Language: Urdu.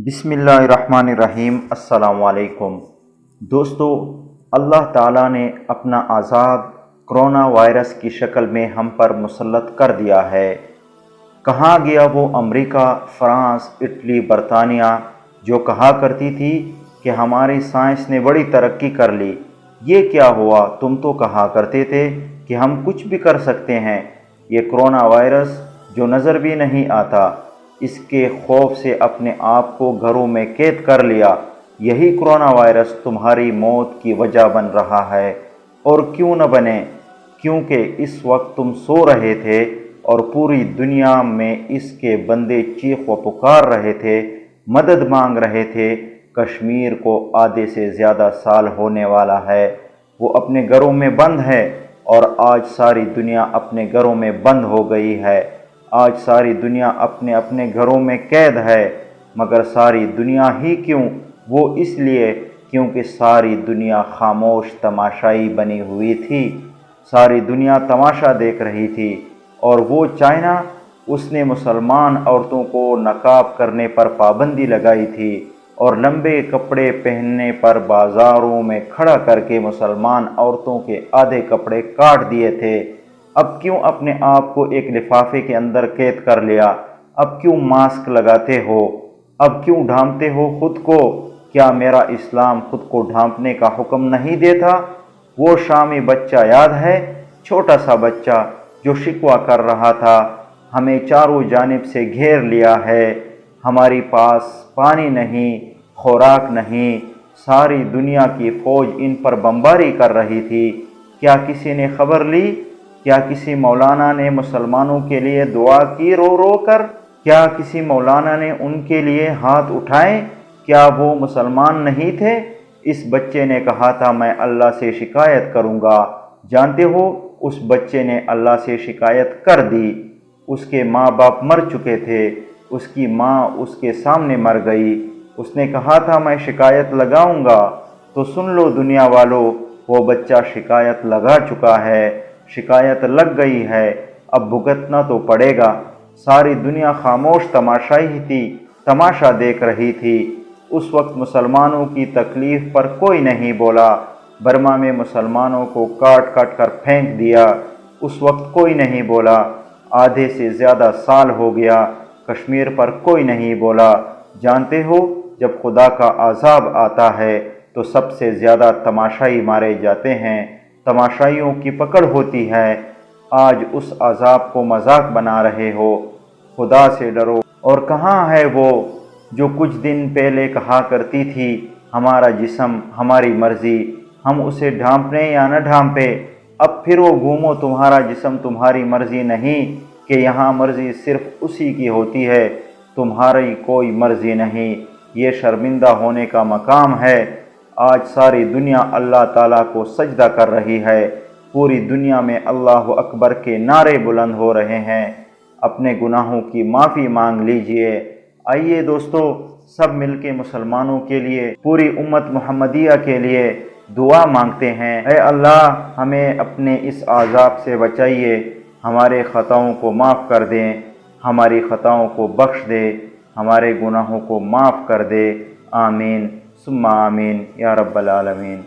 بسم اللہ الرحمن الرحیم۔ السلام علیکم دوستو، اللہ تعالیٰ نے اپنا عذاب کرونا وائرس کی شکل میں ہم پر مسلط کر دیا ہے۔ کہاں گیا وہ امریکہ، فرانس، اٹلی، برطانیہ جو کہا کرتی تھی کہ ہماری سائنس نے بڑی ترقی کر لی؟ یہ کیا ہوا؟ تم تو کہا کرتے تھے کہ ہم کچھ بھی کر سکتے ہیں۔ یہ کرونا وائرس جو نظر بھی نہیں آتا، اس کے خوف سے اپنے آپ کو گھروں میں قید کر لیا۔ یہی کرونا وائرس تمہاری موت کی وجہ بن رہا ہے، اور کیوں نہ بنے، کیونکہ اس وقت تم سو رہے تھے اور پوری دنیا میں اس کے بندے چیخ و پکار رہے تھے، مدد مانگ رہے تھے۔ کشمیر کو آدھے سے زیادہ سال ہونے والا ہے وہ اپنے گھروں میں بند ہے، اور آج ساری دنیا اپنے گھروں میں بند ہو گئی ہے۔ آج ساری دنیا اپنے اپنے گھروں میں قید ہے، مگر ساری دنیا ہی کیوں؟ وہ اس لیے کیونکہ ساری دنیا خاموش تماشائی بنی ہوئی تھی۔ ساری دنیا تماشا دیکھ رہی تھی، اور وہ چائنا، اس نے مسلمان عورتوں کو نقاب کرنے پر پابندی لگائی تھی، اور لمبے کپڑے پہننے پر بازاروں میں کھڑا کر کے مسلمان عورتوں کے آدھے کپڑے کاٹ دیے تھے۔ اب کیوں اپنے آپ کو ایک لفافے کے اندر قید کر لیا؟ اب کیوں ماسک لگاتے ہو؟ اب کیوں ڈھانپتے ہو خود کو؟ کیا میرا اسلام خود کو ڈھانپنے کا حکم نہیں دیتا؟ وہ شامی بچہ یاد ہے؟ چھوٹا سا بچہ جو شکوہ کر رہا تھا، ہمیں چاروں جانب سے گھیر لیا ہے، ہماری پاس پانی نہیں، خوراک نہیں، ساری دنیا کی فوج ان پر بمباری کر رہی تھی۔ کیا کسی نے خبر لی؟ کیا کسی مولانا نے مسلمانوں کے لیے دعا کی رو رو کر؟ کیا کسی مولانا نے ان کے لیے ہاتھ اٹھائے؟ کیا وہ مسلمان نہیں تھے؟ اس بچے نے کہا تھا میں اللہ سے شکایت کروں گا۔ جانتے ہو، اس بچے نے اللہ سے شکایت کر دی۔ اس کے ماں باپ مر چکے تھے، اس کی ماں اس کے سامنے مر گئی۔ اس نے کہا تھا میں شکایت لگاؤں گا۔ تو سن لو دنیا والو، وہ بچہ شکایت لگا چکا ہے، شکایت لگ گئی ہے، اب بھگتنا تو پڑے گا۔ ساری دنیا خاموش تماشائی تھی، تماشا دیکھ رہی تھی۔ اس وقت مسلمانوں کی تکلیف پر کوئی نہیں بولا۔ برما میں مسلمانوں کو کاٹ کاٹ کر پھینک دیا، اس وقت کوئی نہیں بولا۔ آدھے سے زیادہ سال ہو گیا، کشمیر پر کوئی نہیں بولا۔ جانتے ہو، جب خدا کا عذاب آتا ہے تو سب سے زیادہ تماشائی مارے جاتے ہیں، تماشائیوں کی پکڑ ہوتی ہے۔ آج اس عذاب کو مذاق بنا رہے ہو۔ خدا سے ڈرو۔ اور کہاں ہے وہ جو کچھ دن پہلے کہا کرتی تھی ہمارا جسم ہماری مرضی، ہم اسے ڈھانپیں یا نہ ڈھانپیں؟ اب پھر وہ گھومو، تمہارا جسم تمہاری مرضی نہیں، کہ یہاں مرضی صرف اسی کی ہوتی ہے، تمہاری کوئی مرضی نہیں۔ یہ شرمندہ ہونے کا مقام ہے۔ آج ساری دنیا اللہ تعالیٰ کو سجدہ کر رہی ہے، پوری دنیا میں اللہ اکبر کے نعرے بلند ہو رہے ہیں۔ اپنے گناہوں کی معافی مانگ لیجئے۔ آئیے دوستو، سب مل کے مسلمانوں کے لیے، پوری امت محمدیہ کے لیے دعا مانگتے ہیں۔ اے اللہ، ہمیں اپنے اس عذاب سے بچائیے، ہمارے خطاؤں کو معاف کر دیں، ہماری خطاؤں کو بخش دے، ہمارے گناہوں کو معاف کر دے۔ آمین ثم آمین یا رب العالمین۔